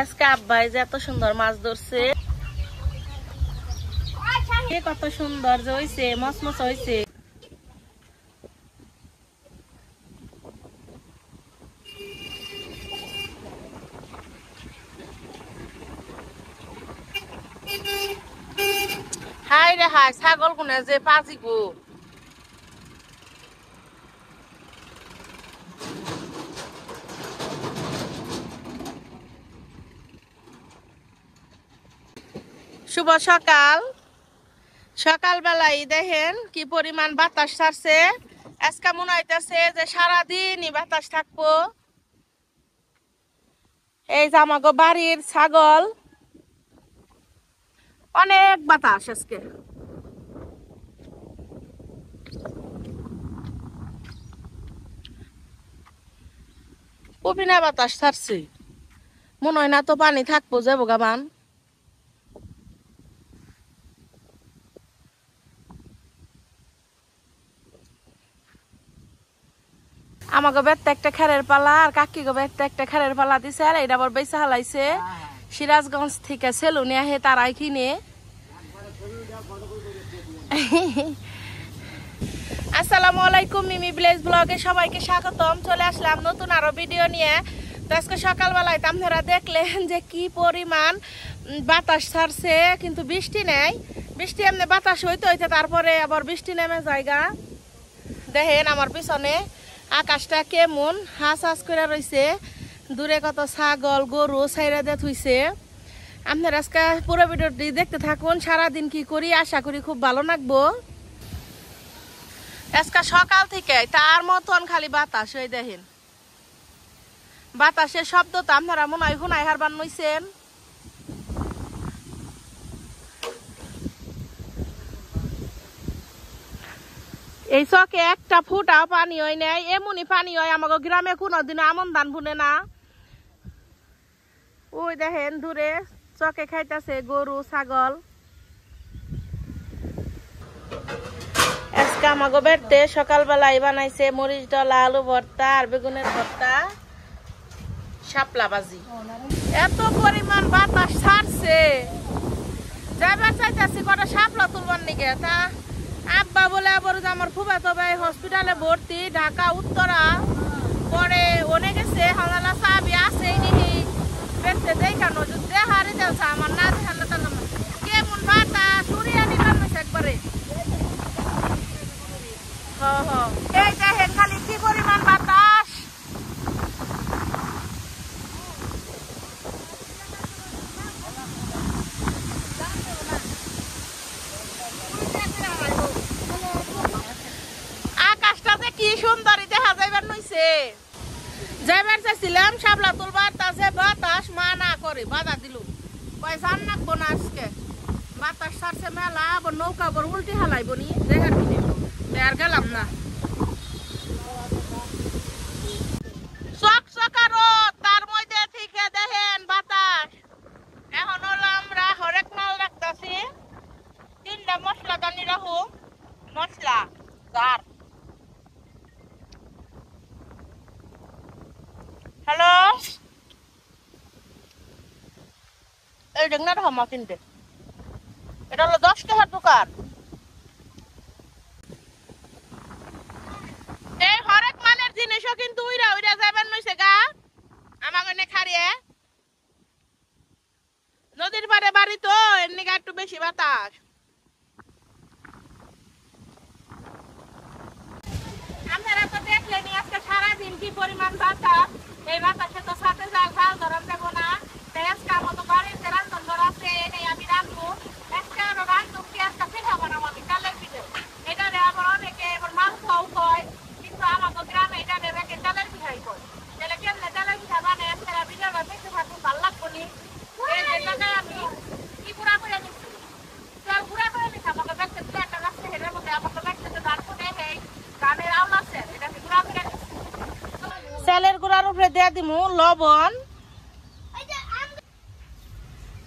আজকে আব্বাই যে এত সুন্দর মাছ ধরছে, কত সুন্দর যে হইছে, মচমচ হইছে। হাই রে হাই, ছাগল কোনে যে পাজি গো। শুভ সকাল। সকালবেলায় দেখেন কি পরিমাণ বাতাস ছাড়ছে। আজকে মনে হইতেছে যে সারাদিনই বাতাস থাকবো। এই যে আমাগো বাড়ির ছাগল, অনেক বাতাস আজকে। কবিনা বাতাস ছাড়ছে, মনে হয় না তো পানি থাকবো যাবো গাবান। আমাকে বেতে একটা খেরের পালা আর কাকি গো বেতে একটা খেরের পালা দিছে, আর এটা আবার বেচা হালাইছে সিরাজগঞ্জ থেকে সেলুনে আহে তারাই কিনে। আসসালামু আলাইকুম, মিমি ভিলেজ ব্লগে সবাইকে স্বাগতম। চলে আসলাম নতুন আরো ভিডিও নিয়ে। তো আজকে সকালবেলায় আপনারা দেখলেন যে কি পরিমাণ বাতাস ছাড়ছে, কিন্তু বৃষ্টি নেই। বৃষ্টি এমনি বাতাস হইতে হইতে তারপরে আবার বৃষ্টি নেমে জায়গা। দেখেন আমার পিছনে আকাশটা কেমন হাঁস হাঁস করে রয়েছে, দূরে কত ছাগল গরু সাইরা দিয়ে থুইছে। আপনার আজকে পুরো ভিডিওটি দেখতে থাকুন, সারাদিন কি করি আশা করি খুব ভালো লাগবো। আজকে সকাল থেকে তার মতন খালি বাতাস, ওই দেখেন বাতাসের শব্দ তো আপনারা মনে হয় হুনাই হারবান নইছেন। এই চকে একটা ফুটাও পানি হয় নাই, এমনই পানি হয় আমাকে গ্রামে কোনোদিনও আমন ধান বুনে না। ওই দেখেন দূরে চকে খাইতেছে গরু ছাগল। আজকে আমাকে বেড়তে সকালবেলায় বানাইছে মরিচ ডলা, আলু ভর্তা আর বেগুনের ভর্তা, শাপলা ভাজি। এত পরিমাণ বাতাস ছাড়ছে, যাইবার চাইতেছি কটা শাপলা তুলবার নিগে। তা আব্বা বলে আবার যে আমার ফুফাতো ভাই হসপিটালে ভর্তি ঢাকা উত্তরা, পরে ওনে গেছে হাওলালা চাবি আছে নিহি বেঁচতে দেখানো দেখারি দেওয়া আমার না দেখালে তাহলে কেমন বাতাস সরিয়ে নিলাম একবারে। এই দেখেন খালি কি পরিমাণ বাতাস। আকাশটাতে কি সুন্দরী দেখা যাইবার নইছে। যাইবার চাইছিলাম শাপলা তুলবার, তাছে বাতাস মা না করে বাধা দিল, পয়সা নাকবো না আজকে। বাতাস ছাড়ছে মেলা, আবার নৌকা আবার উল্টি হালাইব নি দেখার কিনে আর গেলাম না। চকচকারো তার মধ্যে থেকে দেখেন বাতাস। এখন হলো আমরা হরেক মাল রাখতেছি, 3টা মশলা দানি রাখো, মশলা গার। হ্যালো, এই দেখনা রাখো কিনতে, এটা হলো 10 টাকার দোকান। এই হরেক মালের জিনিসও কিন্তু উইরা উইরা যাবেন নইছে গা আমাকে নে খারিয়ে। নদীর পাড়ে বাড়ি তো এমনি গা একটু বেশি বাতাস। আপনারা তো দেখলেনি আজকে সারাদিন কি পরিমাণ বাতাস। এই বাতাসে তো সাথে জাল জাল ধরন দেবো না। আজকে মতো বাড়িতে রান্ধন ধর আছে, এনেই আমি রান্ধবো। আজকে আরো রান্ধব কি আজকে পিঠা বানাবো আমি, চালের পিঠে। এটা আবার অনেকে এবার মাংসও হয়, কিন্তু আমাকে গ্রামে এটা রেখে চালের পিঠাই করে। তাহলে কেমনে চালের পিঠা বানায় আপনারা ভিডিওটা দেখতে থাকুন, ভালো লাগবো নি। এই জায়গায় আমি কি গুঁড়া করে নিচ্ছি, চাল গুঁড়া করে নিচ্ছি। আমাকে দেখতে দু একটা রাস্তা হেরে মধ্যে আমাকে দেখতে ধান করে এই ধানের আউল আছে, এটা আমি গুঁড়া করে নিচ্ছি। চালের গুঁড়ার উপরে দিয়ে দিমু লবণ,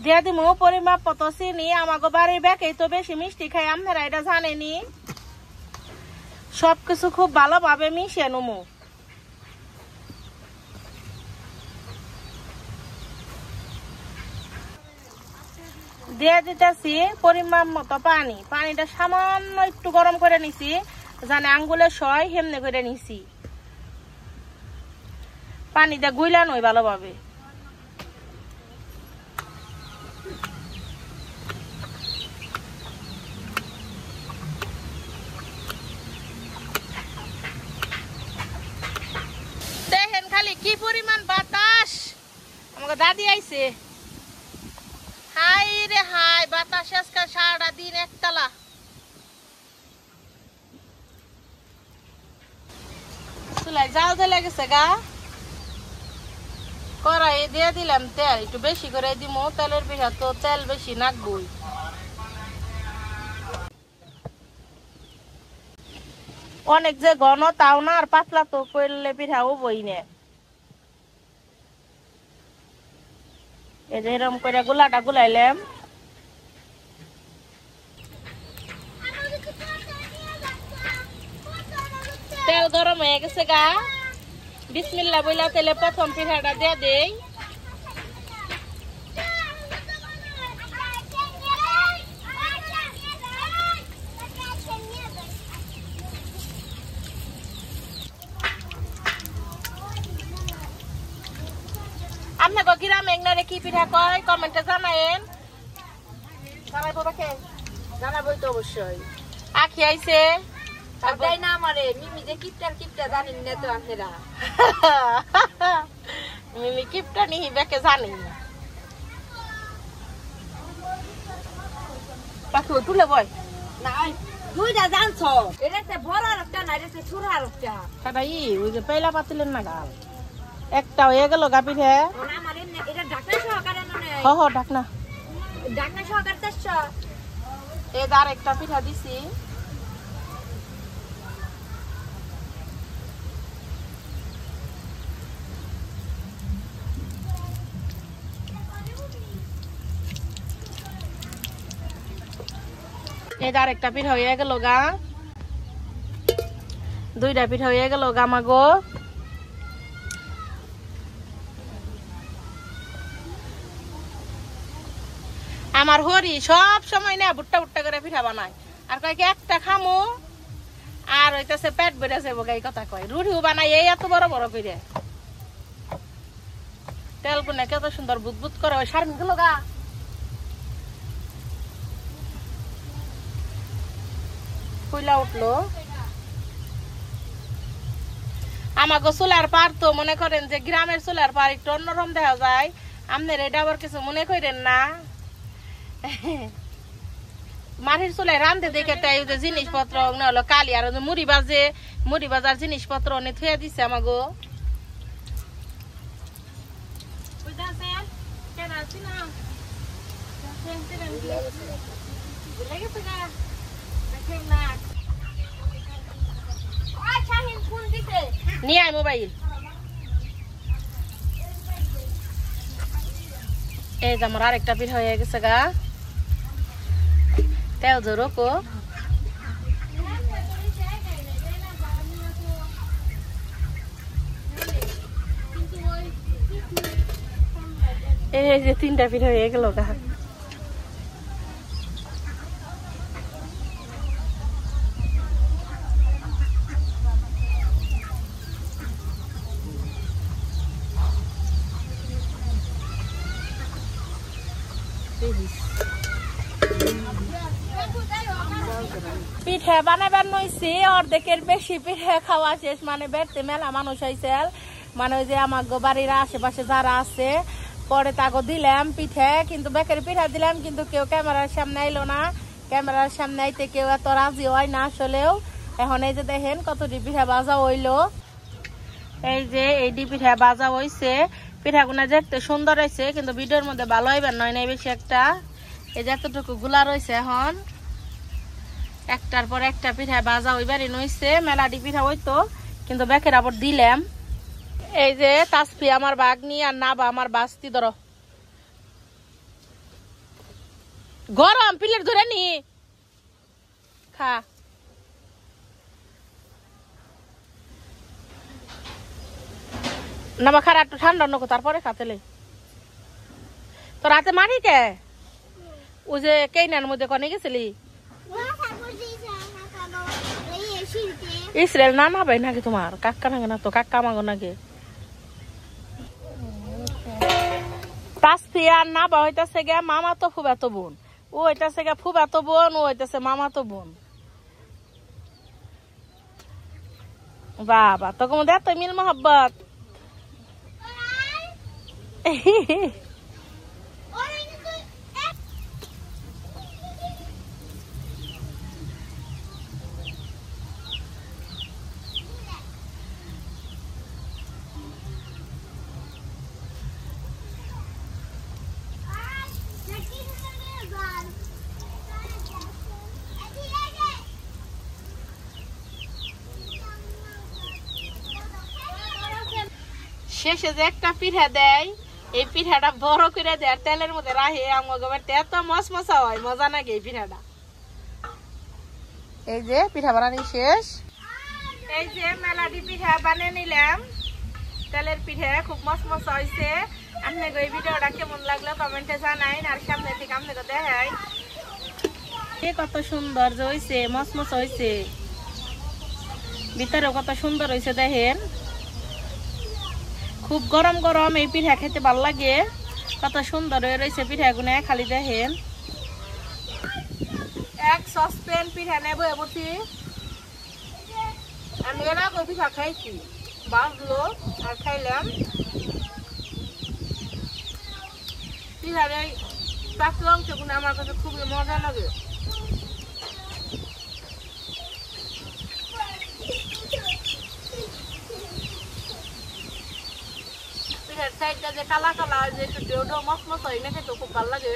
দিয়ে দিমু পরিমাপ মতো চিনি। আমাকে বাড়ির ব্যাকেই তো বেশি মিষ্টি খাই, আপনারা এটা জানেনি। সবকিছু খুব ভালোভাবে মিশিয়ে নেবো। দিয়ে দিতেছি পরিমাণ মতো পানি। পানিটা সামান্য একটু গরম করে নিছি, জানে আঙ্গুলের সয় হেমনে করে নিছি। পানিটা গুইলান ওই ভালোভাবে। দেখেন খালি কি পরিমাণ বাতাস। আমাকে দাদি আইছে। হাই রে হাই, বাতাস আজকে সারাটা দিন একতলা। চুলাই জাল ধরে গেছে গা। কড়াই দিয়ে দিলাম তেল, একটু বেশি করে দিমু। তেলের পিঠা তো তেল বেশি নাকবই। অনেক যে ঘন তাও না, আর পাতলা তো করলে পিঠা হবই না। এই যে এরকম করে গুলাটা গুলাইলাম। তেল গরম হয়ে গেছে গা। বিসমিল্লাহ বইলা তেলে প্রথম পিঠাটা দিয়ে দেই। আপনাকে গ্রামে একনারে কি পিঠা কয় কমেন্টে জানায়েন। জানাইবো বাকে, জানাবই তো অবশ্যই। আখি আইছে তাই না আমারে মিমি যে কিপটার কিপটা জানেন না তো আপনারা। মিমি কিপটা নিহি বেকে জানি পাখি তুলে বয় না। দুইটা জানছো, এটা বড় একটা না, এটা ছোট একটা। কাটাই ওই যে পেলা পাতিলেন না গাল একটা হয়ে গেল গা পিঠে। আমার এটা ঢাকনা সহকারে ননে। হ হ ঢাকনা, ঢাকনা সহকারে চাচ্ছ। এই আর একটা পিঠা দিছি। আর একটা পিঠা হয়ে গেল গা। দুইটা পিঠা হয়ে গেল গা মাগো। আমার হরি সব সময় না ভুট্টা ভুট্টা করে পিঠা বানায়, আর কয় একটা খামো আর হইতাছে পেট বেড়ে যাবো গাই কথা কয়। রুটিও বানাই এই এত বড় বড় করে। তেল গুনে কত সুন্দর বুদবুদ করে। ওই শারমিন গেল গা। ফুইলা উঠলো। আমাকে চুলার পার তো মনে করেন যে গ্রামের চুলার পার একটু অন্যরকম দেখা যায়। আপনার এটা আবার কিছু মনে করেন না। মাটির চুলায় রান্ধে দেখে তাই জিনিসপত্র হলো কালি আর মুড়ি বাজার জিনিসপত্র অনেক থুয়ে দিচ্ছে আমাগো। নিয়ে আয় মোবাইল। এই যে আমার আরেকটা পিঠা হয়ে গেছে গা। তেল ধরো কো। এই যে তিনটা পিঠা হয়ে গেল গা। পিঠে বানাবার নইছি অর্ধেকের বেশি পিঠে খাওয়া শেষ। মানে বেড়তে মেলা মানুষ হয়েছে, মানে ওই যে আমার বাড়ির আশেপাশে যারা আছে পরে তাকে দিলাম পিঠে। কিন্তু বেকারি পিঠা দিলাম, কিন্তু কেউ ক্যামেরার সামনে আইলো না। ক্যামেরার সামনে আইতে কেউ এত রাজি হয় না আসলেও। এখন এই যে দেখেন কতটি পিঠা ভাজা হইলো। এই যে এই পিঠা ভাজা হইছে। পিঠাগুনা দেখতে সুন্দর হয়েছে, কিন্তু ভিডিওর মধ্যে ভালো হইবার নয় নাই বেশি একটা। এই যে এতটুকু গুলা রয়েছে। এখন একটার পর একটা পিঠা ভাজা হইবারই নইছে। মেলাটি পিঠা হইতো, কিন্তু বেকের আবার দিলাম। এই যে তাসফি আমার বাগনি আর নাবা আমার বাস্তি ধরো। গরম প্লেট ধরে নি খা। নাবা খারা একটু ঠান্ডা নকো, তারপরে খাতেলে। তোর হাতে মারি কে ওই যে কেইনার মধ্যে কনে গেছিলি ইসরায়েল না না ভাই নাকি তোমার কাকা নাকি না তো কাকা মাগো নাকি তাসফিয়া না বা হইতাছে গে মামা তো ফুফাতো বোন ও হইতাছে গে ফুফাতো বোন ও হইতাছে মামা তো বোন বাবা তোকে মধ্যে এত মিল মোহাব্বত শেষে যে একটা পিঠা দেয় এই পিঠাটা বড় করে দেয় তেলের মধ্যে রাখে আমার এত মশমশা হয় মজা নাকি এই পিঠাটা এই যে পিঠা বানানি শেষ এই যে মেলাডি পিঠা বানিয়ে নিলাম তেলের পিঠা খুব মশমশা হয়েছে আপনাকে এই ভিডিওটা কেমন লাগলো কমেন্টে জানাইন আর সামনে থেকে আপনাকে দেখাই কত সুন্দর যে হয়েছে মশমশা হয়েছে ভিতরেও কত সুন্দর হয়েছে দেখেন খুব গরম গরম এই পিঠা খেতে ভালো লাগে কত সুন্দর হয়ে রয়েছে পিঠাগুলো খালি দেখেন এক সসপ্যান পিঠা নেবো এবছি আমি এর আগে পিঠা খাইছি বাজলো আর খাইলাম পিঠার এই পাতলা অংশগুলো আমার কাছে খুবই মজা লাগে সাইডটা যে কালা কালা যে একটু ডেউডো মসমস হয় না খেতে খুব ভালো লাগে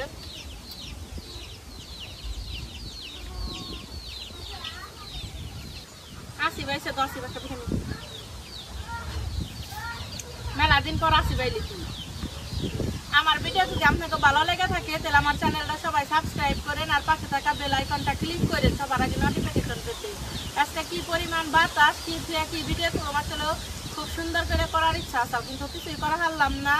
আসি বাইছে তো আসি বাচ্চা পিঠা মেলা দিন পর আসি বাই লিখি আমার ভিডিও যদি আপনাকে ভালো লেগে থাকে তাহলে আমার চ্যানেলটা সবাই সাবস্ক্রাইব করেন আর পাশে থাকা বেল আইকনটা ক্লিক করেন সবার আগে নোটিফিকেশন পেতে আজকে কি পরিমাণ বাতাস কি ভিডিও করবো আসলে খুব সুন্দর করে করার ইচ্ছা আছে কিন্তু কিছুই করা হারলাম না